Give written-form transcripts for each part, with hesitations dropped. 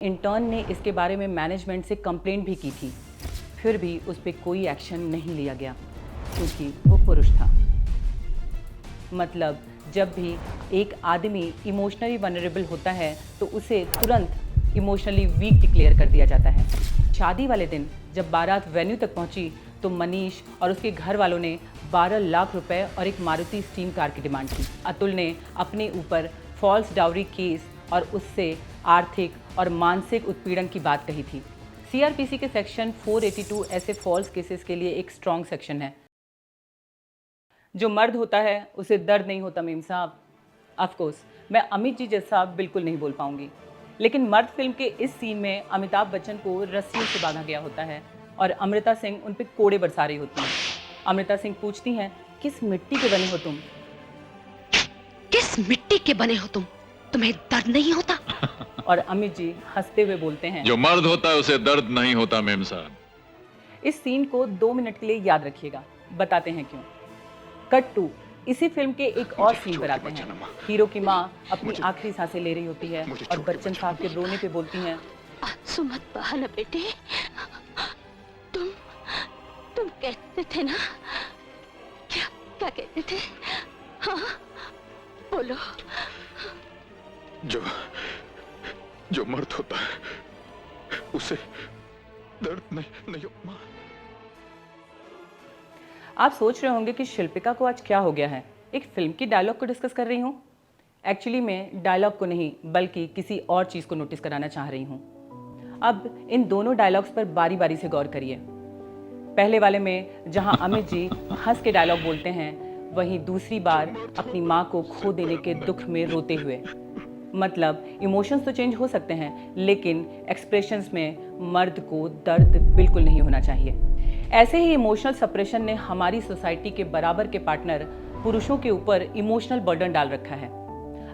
Intern ने इसके बारे में मैनेजमेंट से कंप्लेंट भी की थी, फिर भी उस पर कोई एक्शन नहीं लिया गया क्योंकि वो पुरुष था। मतलब जब भी एक आदमी इमोशनली वनरेबल होता है तो उसे तुरंत इमोशनली वीक डिक्लेयर कर दिया जाता है। शादी वाले दिन जब बारात वेन्यू तक पहुंची तो मनीष और उसके घर वालों ने 12 लाख रुपए और एक मारुति स्टीम कार की डिमांड की। अतुल ने अपने ऊपर फॉल्स डाउरी केस और उससे आर्थिक और मानसिक उत्पीड़न की बात कही थी। सीआरपीसी के सेक्शन 482 ऐसे फॉल्स केसेस के लिए एक स्ट्रॉन्ग सेक्शन है। जो मर्द होता है उसे दर्द नहीं होता मेम साहब। ऑफकोर्स मैं अमित जी जैसा बिल्कुल नहीं बोल पाऊंगी, लेकिन मर्द फिल्म के इस सीन में अमिताभ बच्चन को रस्सियों से बांधा गया होता है और अमृता सिंह उन पर कोड़े बरसा रही होती हैं। अमृता सिंह पूछती हैं, किस मिट्टी के बने हो तुम? किस मिट्टी के बने हो तुम? तुम्हें दर्द नहीं होता? और अमित जी हंसते हुए बोलते हैं, जो मर्द होता है उसे दर्द नहीं होता मेम साहब। इस सीन को 2 मिनट के लिए याद रखिएगा, बताते हैं क्यों। कट टू इसी फिल्म के एक और सीन पर आते हैं। हीरो की माँ अपनी आखिरी सांसें ले रही होती है और बच्चन साहब के रोने पे बोलती हैं, आंसू मत बहा ना बेटे। तुम कहते थे ना, क्या कहते थे? हाँ बोलो। जो मर्द होता है उसे दर्द नहीं होता। आप सोच रहे होंगे कि शिल्पिका को आज क्या हो गया है, एक फिल्म की डायलॉग को डिस्कस कर रही हूँ। एक्चुअली मैं डायलॉग को नहीं बल्कि किसी और चीज़ को नोटिस कराना चाह रही हूँ। अब इन दोनों डायलॉग्स पर बारी बारी से गौर करिए। पहले वाले में जहाँ अमित जी हंस के डायलॉग बोलते हैं, वहीं दूसरी बार अपनी माँ को खो देने के दुख में रोते हुए। मतलब इमोशंस तो चेंज हो सकते हैं, लेकिन एक्सप्रेशंस में मर्द को दर्द बिल्कुल नहीं होना चाहिए। ऐसे ही इमोशनल सप्रेशन ने हमारी सोसाइटी के बराबर के पार्टनर पुरुषों के ऊपर इमोशनल बर्डन डाल रखा है।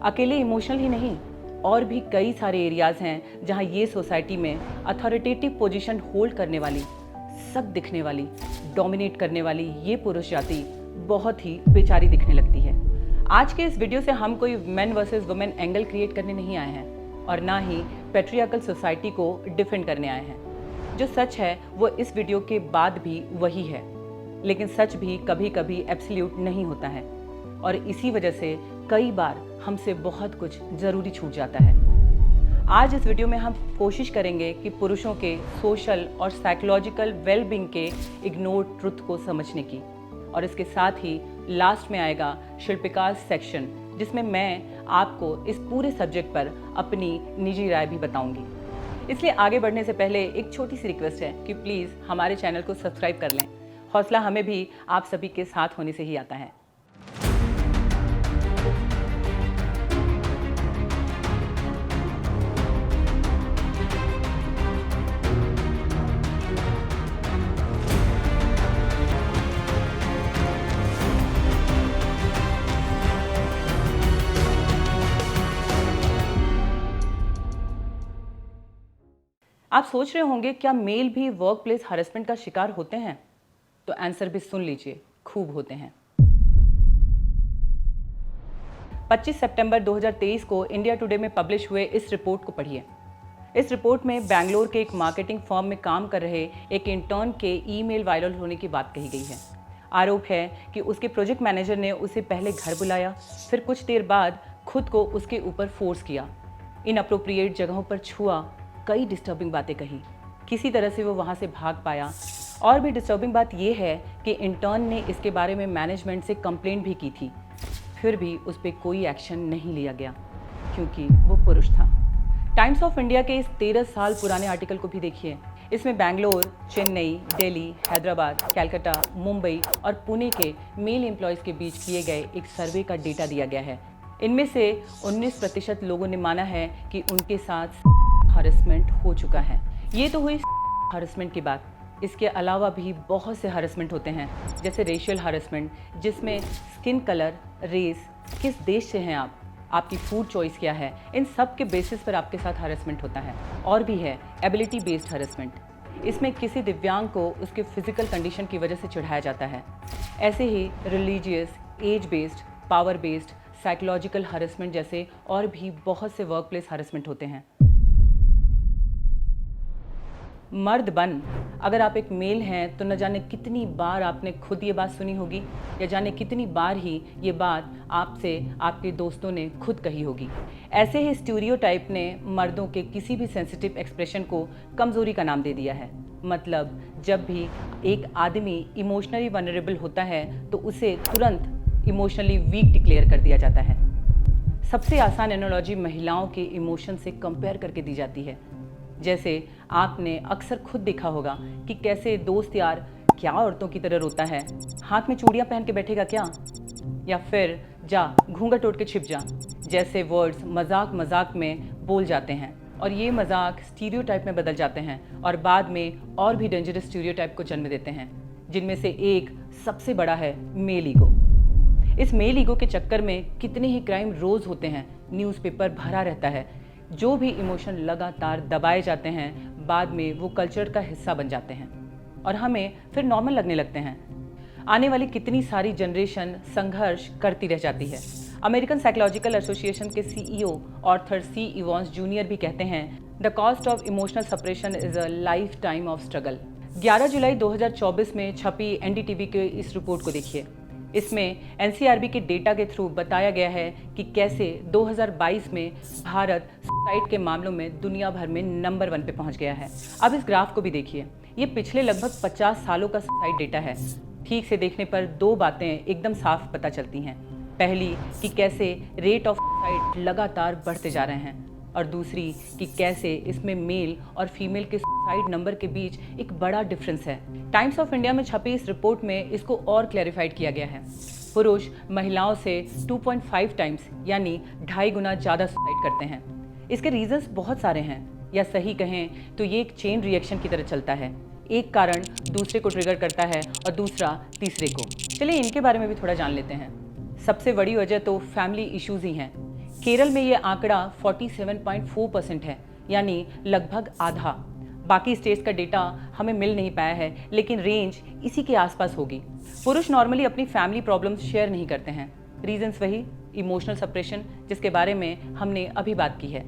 अकेले इमोशनल ही नहीं, और भी कई सारे एरियाज हैं जहां ये सोसाइटी में अथॉरिटेटिव पोजीशन होल्ड करने वाली, सख्त दिखने वाली, डोमिनेट करने वाली ये पुरुष जाति बहुत ही बेचारी दिखने लगती है। आज के इस वीडियो से हम कोई main versus women angle create करने नहीं आए हैं और ना ही पैट्रियार्कल सोसाइटी को डिफेंड करने आए हैं। जो सच है वो इस वीडियो के बाद भी वही है, लेकिन सच भी कभी कभी एब्सोल्यूट नहीं होता है और इसी वजह से कई बार हमसे बहुत कुछ ज़रूरी छूट जाता है। आज इस वीडियो में हम कोशिश करेंगे कि पुरुषों के सोशल और साइकोलॉजिकल वेलबींग के इग्नोर्ड ट्रुथ को समझने की, और इसके साथ ही लास्ट में आएगा शिल्पिका सेक्शन, जिसमें मैं आपको इस पूरे सब्जेक्ट पर अपनी निजी राय भी बताऊंगी। इसलिए आगे बढ़ने से पहले एक छोटी सी रिक्वेस्ट है कि प्लीज़ हमारे चैनल को सब्सक्राइब कर लें। हौसला हमें भी आप सभी के साथ होने से ही आता है। आप सोच रहे होंगे क्या मेल भी वर्क प्लेस हरेसमेंट का शिकार होते हैं? तो आंसर भी सुन लीजिए, खूब होते हैं। 25 सितंबर 2023 को इंडिया टुडे में पब्लिश हुए इस रिपोर्ट को पढ़िए। इस रिपोर्ट में बेंगलोर के एक मार्केटिंग फर्म में काम कर रहे एक इंटर्न के ईमेल वायरल होने की बात कही गई है। आरोप है कि उसके प्रोजेक्ट मैनेजर ने उसे पहले घर बुलाया, फिर कुछ देर बाद खुद को उसके ऊपर फोर्स किया, इनअप्रोप्रिएट जगहों पर छुआ, कई डिस्टर्बिंग बातें कही। किसी तरह से वो वहाँ से भाग पाया। और भी डिस्टर्बिंग बात यह है कि इंटर्न ने इसके बारे में मैनेजमेंट से कंप्लेंट भी की थी, फिर भी उस पर कोई एक्शन नहीं लिया गया क्योंकि वो पुरुष था। टाइम्स ऑफ इंडिया के इस 13 साल पुराने आर्टिकल को भी देखिए। इसमें बेंगलोर, चेन्नई, दिल्ली, हैदराबाद, कलकत्ता, मुंबई और पुणे के मेल एम्प्लॉयज़ के बीच किए गए एक सर्वे का डेटा दिया गया है। इनमें से 19% लोगों ने माना है कि उनके साथ हरेसमेंट हो चुका है। ये तो हुई हरेसमेंट की बात। इसके अलावा भी बहुत से हरेसमेंट होते हैं, जैसे रेशियल हरेसमेंट, जिसमें स्किन कलर, रेस, किस देश से हैं आप, आपकी फूड चॉइस क्या है, इन सब के बेसिस पर आपके साथ हरेसमेंट होता है। और भी है एबिलिटी बेस्ड हरेसमेंट। इसमें किसी दिव्यांग को उसके फिजिकल कंडीशन की वजह से चिढ़ाया जाता है। ऐसे ही religious, age based, power based, psychological harassment जैसे और भी बहुत से वर्क प्लेस हरेसमेंट होते हैं। मर्द बन अगर आप एक मेल हैं तो न जाने कितनी बार आपने खुद ये बात सुनी होगी या जाने कितनी बार ही ये बात आपसे आपके दोस्तों ने खुद कही होगी। ऐसे ही स्टीरियोटाइप ने मर्दों के किसी भी सेंसिटिव एक्सप्रेशन को कमज़ोरी का नाम दे दिया है। मतलब जब भी एक आदमी इमोशनली वनरेबल होता है तो उसे तुरंत इमोशनली वीक डिक्लेयर कर दिया जाता है। सबसे आसान एनालॉजी महिलाओं के इमोशन से कंपेयर करके दी जाती है। जैसे आपने अक्सर खुद देखा होगा कि कैसे दोस्त यार क्या औरतों की तरह रोता है, हाथ में चूड़ियां पहन के बैठेगा क्या, या फिर जा घूंघट ओढ़ के छिप जा जैसे वर्ड्स मजाक मजाक में बोल जाते हैं और ये मजाक स्टीरियोटाइप में बदल जाते हैं और बाद में और भी डेंजरस स्टीरियोटाइप को जन्म देते हैं, जिनमें से एक सबसे बड़ा है मेल ईगो। इस मेल ईगो के चक्कर में कितने ही क्राइम रोज होते हैं, न्यूज़पेपर भरा रहता है। जो भी इमोशन लगातार दबाए जाते हैं बाद में वो कल्चर का हिस्सा बन जाते हैं और हमें फिर नॉर्मल लगने लगते हैं। आने वाली कितनी सारी जनरेशन संघर्ष करती रह जाती है। अमेरिकन साइकोलॉजिकल एसोसिएशन के सीईओ ऑर्थर सी इवॉन्स जूनियर भी कहते हैं the cost of emotional separation is a life time of struggle. 11 जुलाई 2024 में छपी एनडीटीवी के इस रिपोर्ट को देखिए। इसमें एनसीआरबी के डेटा के थ्रू बताया गया है कि कैसे 2022 में भारत सुसाइड के मामलों में दुनिया भर में नंबर 1 पे पहुंच गया है। अब इस ग्राफ को भी देखिए, ये पिछले लगभग 50 सालों का सुसाइड डेटा है। ठीक से देखने पर दो बातें एकदम साफ पता चलती हैं। पहली कि कैसे रेट ऑफ सुसाइड लगातार बढ़ते जा रहे हैं और दूसरी कि कैसे इसमें मेल और फीमेल के सुसाइड नंबर के बीच एक बड़ा डिफरेंस है। टाइम्स ऑफ इंडिया में छपी इस रिपोर्ट में इसको और क्लैरिफाइड किया गया है। पुरुष महिलाओं से 2.5 टाइम्स यानी 2.5 गुना ज़्यादा सुसाइड करते हैं। इसके रीजंस बहुत सारे हैं, या सही कहें तो ये एक चेन रिएक्शन की तरह चलता है। एक कारण दूसरे को ट्रिगर करता है और दूसरा तीसरे को। चलिए इनके बारे में भी थोड़ा जान लेते हैं। सबसे बड़ी वजह तो फैमिली इश्यूज ही हैं। केरल में ये आंकड़ा 47.4% है, यानी लगभग आधा। बाकी स्टेट्स का डेटा हमें मिल नहीं पाया है, लेकिन रेंज इसी के आसपास होगी। पुरुष नॉर्मली अपनी फैमिली प्रॉब्लम्स शेयर नहीं करते हैं। रीजंस वही इमोशनल सप्रेशन, जिसके बारे में हमने अभी बात की है।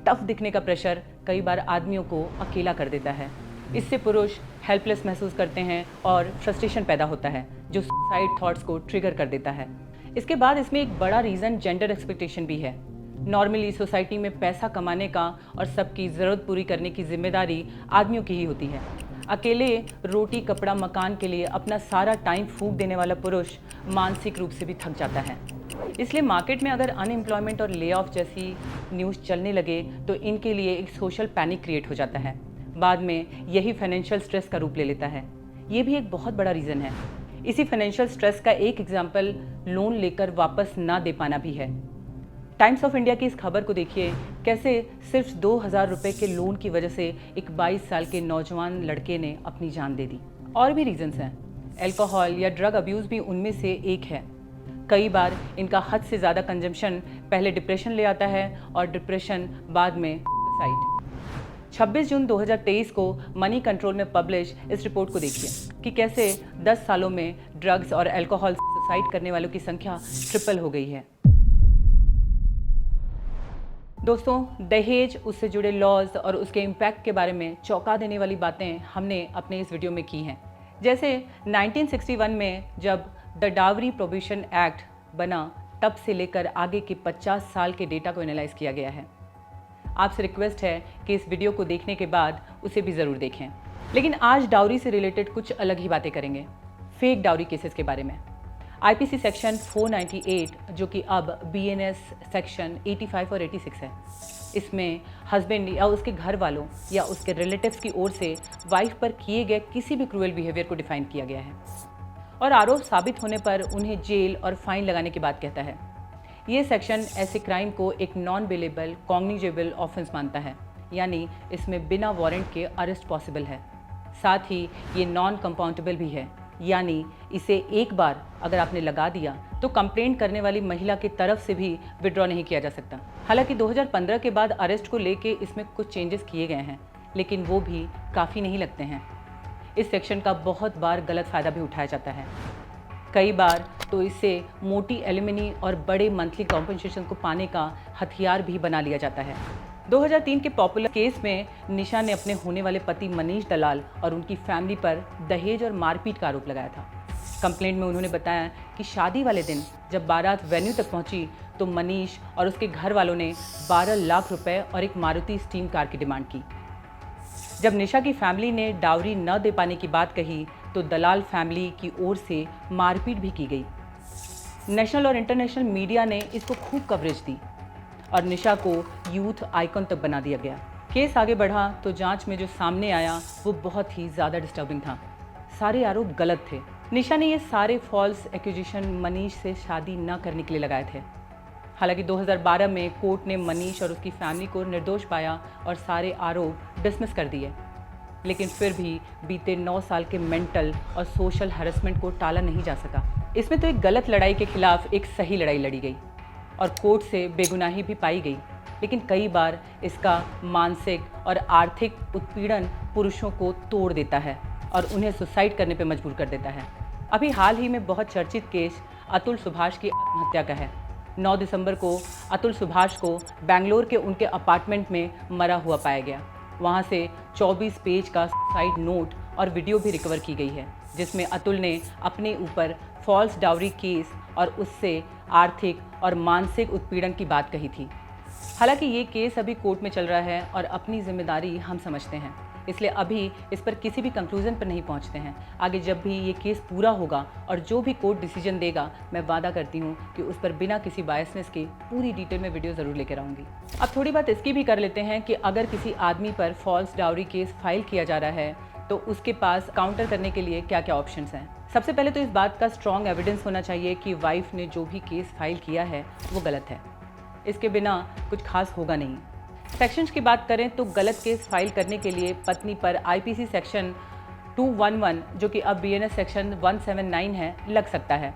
टफ दिखने का प्रेशर कई बार आदमियों को अकेला कर देता है। इससे पुरुष हेल्पलेस महसूस करते हैं और फ्रस्ट्रेशन पैदा होता है, जो सुसाइड थॉट्स को ट्रिगर कर देता है। इसके बाद इसमें एक बड़ा रीज़न जेंडर एक्सपेक्टेशन भी है। नॉर्मली सोसाइटी में पैसा कमाने का और सबकी ज़रूरत पूरी करने की जिम्मेदारी आदमियों की ही होती है। अकेले रोटी कपड़ा मकान के लिए अपना सारा टाइम फूंक देने वाला पुरुष मानसिक रूप से भी थक जाता है। इसलिए मार्केट में अगर अनएम्प्लॉयमेंट और ले ऑफ जैसी न्यूज़ चलने लगे तो इनके लिए एक सोशल पैनिक क्रिएट हो जाता है। बाद में यही फाइनेंशियल स्ट्रेस का रूप ले लेता है। ये भी एक बहुत बड़ा रीज़न है। इसी फाइनेंशियल स्ट्रेस का एक एग्जाम्पल लोन लेकर वापस ना दे पाना भी है। टाइम्स ऑफ इंडिया की इस खबर को देखिए, कैसे सिर्फ 2,000 रुपये के लोन की वजह से एक 22 साल के नौजवान लड़के ने अपनी जान दे दी। और भी रीजंस हैं। अल्कोहल या ड्रग अब्यूज़ भी उनमें से एक है। कई बार इनका हद से ज़्यादा कंजम्पशन पहले डिप्रेशन ले आता है और डिप्रेशन बाद में सुसाइड। 26 जून 2023 को मनी कंट्रोल में पब्लिश इस रिपोर्ट को देखिए कि कैसे 10 सालों में ड्रग्स और अल्कोहल से सुसाइड करने वालों की संख्या ट्रिपल हो गई है। दोस्तों, दहेज, उससे जुड़े लॉज और उसके इम्पैक्ट के बारे में चौंका देने वाली बातें हमने अपने इस वीडियो में की हैं। जैसे 1961 में जब द डावरी प्रोहिबिशन एक्ट बना, तब से लेकर आगे के 50 साल के डेटा को एनालाइज किया गया है। आपसे रिक्वेस्ट है कि इस वीडियो को देखने के बाद उसे भी ज़रूर देखें। लेकिन आज डाउरी से रिलेटेड कुछ अलग ही बातें करेंगे, फेक डाउरी केसेस के बारे में। आईपीसी सेक्शन 498, जो कि अब बीएनएस सेक्शन 85 और 86 है, इसमें हस्बैंड या उसके घर वालों या उसके रिलेटिव्स की ओर से वाइफ पर किए गए किसी भी क्रूअल बिहेवियर को डिफाइन किया गया है और आरोप साबित होने पर उन्हें जेल और फाइन लगाने की बात कहता है। ये सेक्शन ऐसे क्राइम को एक नॉन बेलेबल कॉग्निजेबल ऑफेंस मानता है, यानी इसमें बिना वारंट के अरेस्ट पॉसिबल है। साथ ही ये नॉन कंपाउंडेबल भी है, यानी इसे एक बार अगर आपने लगा दिया तो कंप्लेंट करने वाली महिला की तरफ से भी विड्रॉ नहीं किया जा सकता। हालांकि 2015 के बाद अरेस्ट को लेके इसमें कुछ चेंजेस किए गए हैं, लेकिन वो भी काफ़ी नहीं लगते हैं। इस सेक्शन का बहुत बार गलत फ़ायदा भी उठाया जाता है। कई बार तो इसे मोटी एलिमनी और बड़े मंथली कॉम्पनसेशन को पाने का हथियार भी बना लिया जाता है। 2003 के पॉपुलर केस में निशा ने अपने होने वाले पति मनीष दलाल और उनकी फैमिली पर दहेज और मारपीट का आरोप लगाया था। कंप्लेंट में उन्होंने बताया कि शादी वाले दिन जब बारात वेन्यू तक पहुंची तो मनीष और उसके घर वालों ने 12 लाख रुपए और एक मारुति स्टीम कार की डिमांड की। जब निशा की फैमिली ने डाउरी न दे पाने की बात कही तो दलाल फैमिली की ओर से मारपीट भी की गई। नेशनल और इंटरनेशनल मीडिया ने इसको खूब कवरेज दी और निशा को यूथ आइकॉन तक बना दिया गया। केस आगे बढ़ा तो जांच में जो सामने आया वो बहुत ही ज़्यादा डिस्टर्बिंग था। सारे आरोप गलत थे। निशा ने ये सारे फॉल्स एक्यूजेशन मनीष से शादी न करने के लिए लगाए थे। हालांकि 2012 में कोर्ट ने मनीष और उसकी फैमिली को निर्दोष पाया और सारे आरोप डिसमिस कर दिए, लेकिन फिर भी बीते 9 साल के मेंटल और सोशल हैरेसमेंट को टाला नहीं जा सका। इसमें तो एक गलत लड़ाई के खिलाफ एक सही लड़ाई लड़ी गई और कोर्ट से बेगुनाही भी पाई गई, लेकिन कई बार इसका मानसिक और आर्थिक उत्पीड़न पुरुषों को तोड़ देता है और उन्हें सुसाइड करने पर मजबूर कर देता है। अभी हाल ही में बहुत चर्चित केस अतुल सुभाष की आत्महत्या का है। 9 दिसंबर को अतुल सुभाष को बेंगलोर के उनके अपार्टमेंट में मरा हुआ पाया गया। वहां से 24 पेज का सुसाइड नोट और वीडियो भी रिकवर की गई है, जिसमें अतुल ने अपने ऊपर फॉल्स डाउरी केस और उससे आर्थिक और मानसिक उत्पीड़न की बात कही थी। हालांकि ये केस अभी कोर्ट में चल रहा है और अपनी जिम्मेदारी हम समझते हैं, इसलिए अभी इस पर किसी भी कंक्लूजन पर नहीं पहुंचते हैं। आगे जब भी ये केस पूरा होगा और जो भी कोर्ट डिसीजन देगा, मैं वादा करती हूँ कि उस पर बिना किसी बायसनेस के पूरी डिटेल में वीडियो ज़रूर लेकर आऊँगी। अब थोड़ी बात इसकी भी कर लेते हैं कि अगर किसी आदमी पर फॉल्स डाउरी केस फाइल किया जा रहा है तो उसके पास काउंटर करने के लिए क्या क्या ऑप्शंस हैं। सबसे पहले तो इस बात का स्ट्रॉन्ग एविडेंस होना चाहिए कि वाइफ ने जो भी केस फाइल किया है वो गलत है। इसके बिना कुछ खास होगा नहीं। सेक्शंस की बात करें तो गलत केस फाइल करने के लिए पत्नी पर आईपीसी सेक्शन 211 जो कि अब बीएनएस सेक्शन 179 है लग सकता है।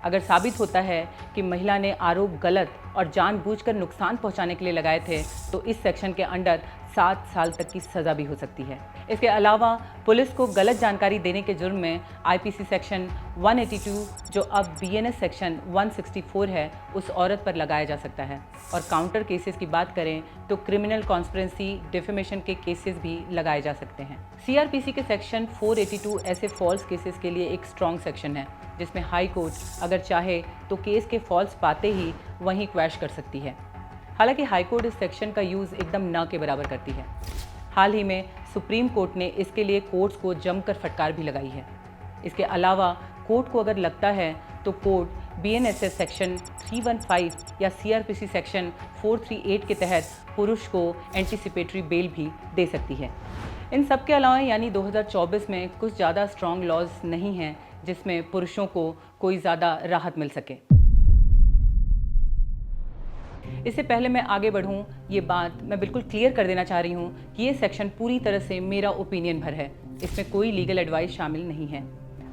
अगर साबित होता है कि महिला ने आरोप गलत और जानबूझकर नुकसान पहुंचाने के लिए लगाए थे तो इस सेक्शन के अंडर 7 साल तक की सज़ा भी हो सकती है। इसके अलावा पुलिस को गलत जानकारी देने के जुर्म में आईपीसी सेक्शन 182 जो अब बीएनएस सेक्शन 164 है उस औरत पर लगाया जा सकता है। और काउंटर केसेस की बात करें तो क्रिमिनल कॉन्स्पिरेसी डिफेमेशन के केसेस भी लगाए जा सकते हैं। सीआरपीसी के सेक्शन 482 ऐसे फॉल्स केसेस के लिए एक स्ट्रॉन्ग सेक्शन है, जिसमें हाई कोर्ट अगर चाहे तो केस के फॉल्स पाते ही वहीं क्वैश कर सकती है। हालांकि हाई कोर्ट इस सेक्शन का यूज़ एकदम न के बराबर करती है। हाल ही में सुप्रीम कोर्ट ने इसके लिए कोर्ट्स को जमकर फटकार भी लगाई है। इसके अलावा कोर्ट को अगर लगता है तो कोर्ट बीएनएसएस सेक्शन 315 या सीआरपीसी सेक्शन 438 के तहत पुरुष को एंटीसिपेटरी बेल भी दे सकती है। इन सब के अलावा यानी 2024 में कुछ ज़्यादा स्ट्रॉन्ग लॉज नहीं हैं जिसमें पुरुषों को कोई ज़्यादा राहत मिल सके। इससे पहले मैं आगे बढ़ूं, ये बात मैं बिल्कुल क्लियर कर देना चाह रही हूं कि ये सेक्शन पूरी तरह से मेरा ओपिनियन भर है। इसमें कोई लीगल एडवाइस शामिल नहीं है।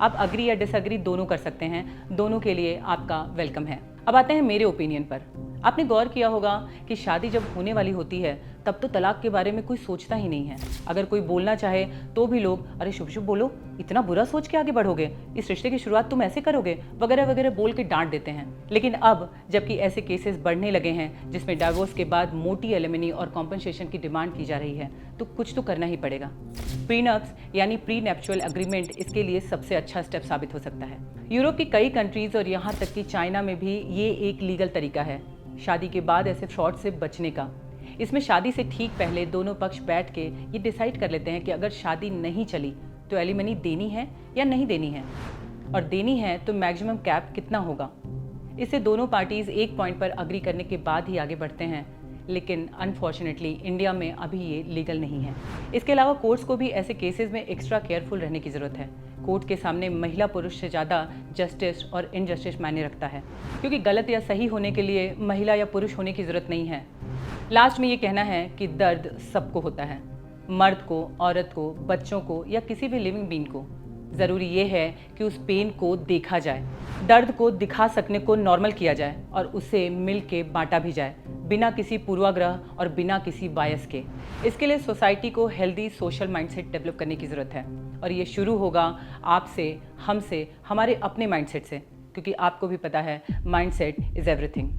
आप अग्री या डिसअग्री दोनों कर सकते हैं, दोनों के लिए आपका वेलकम है। अब आते हैं मेरे ओपिनियन पर। आपने गौर किया होगा कि शादी जब होने वाली होती है तब तो तलाक के बारे में कोई सोचता ही नहीं है। अगर कोई बोलना चाहे तो भी लोग अरे शुभ शुभ बोलो, इतना बुरा सोच के आगे बढ़ोगे, इस रिश्ते की शुरुआत तुम ऐसे करोगे वगैरह वगैरह बोल के डांट देते हैं। लेकिन अब जबकि ऐसे केसेस बढ़ने लगे हैं जिसमें डाइवोर्स के बाद मोटी एलिमनी और कॉम्पनसेशन की डिमांड की जा रही है, तो कुछ तो करना ही पड़ेगा। प्रीनप्स यानी प्री नेप्चुअल एग्रीमेंट इसके लिए सबसे अच्छा स्टेप साबित हो सकता है। यूरोप की कई कंट्रीज और यहाँ तक कि चाइना में भी ये एक लीगल तरीका है शादी के बाद ऐसे फ्रॉड से बचने का। इसमें शादी से ठीक पहले दोनों पक्ष बैठ के ये डिसाइड कर लेते हैं कि अगर शादी नहीं चली तो एलिमनी देनी है या नहीं देनी है, और देनी है तो मैक्सिमम कैप कितना होगा। इससे दोनों पार्टीज एक पॉइंट पर अग्री करने के बाद ही आगे बढ़ते हैं, लेकिन अनफॉर्चुनेटली इंडिया में अभी ये लीगल नहीं है। इसके अलावा कोर्ट्स को भी ऐसे केसेस में एक्स्ट्रा केयरफुल रहने की ज़रूरत है। कोर्ट के सामने महिला पुरुष से ज़्यादा जस्टिस और इनजस्टिस मायने रखता है, क्योंकि गलत या सही होने के लिए महिला या पुरुष होने की ज़रूरत नहीं है। लास्ट में ये कहना है कि दर्द सबको होता है, मर्द को, औरत को, बच्चों को या किसी भी लिविंग बीइंग को। ज़रूरी ये है कि उस पेन को देखा जाए, दर्द को दिखा सकने को नॉर्मल किया जाए और उसे मिल के बांटा भी जाए, बिना किसी पूर्वाग्रह और बिना किसी बायस के। इसके लिए सोसाइटी को हेल्दी सोशल माइंडसेट डेवलप करने की ज़रूरत है, और ये शुरू होगा आपसे, हमसे, हमारे अपने माइंडसेट से, क्योंकि आपको भी पता है माइंडसेट इज़ एवरीथिंग।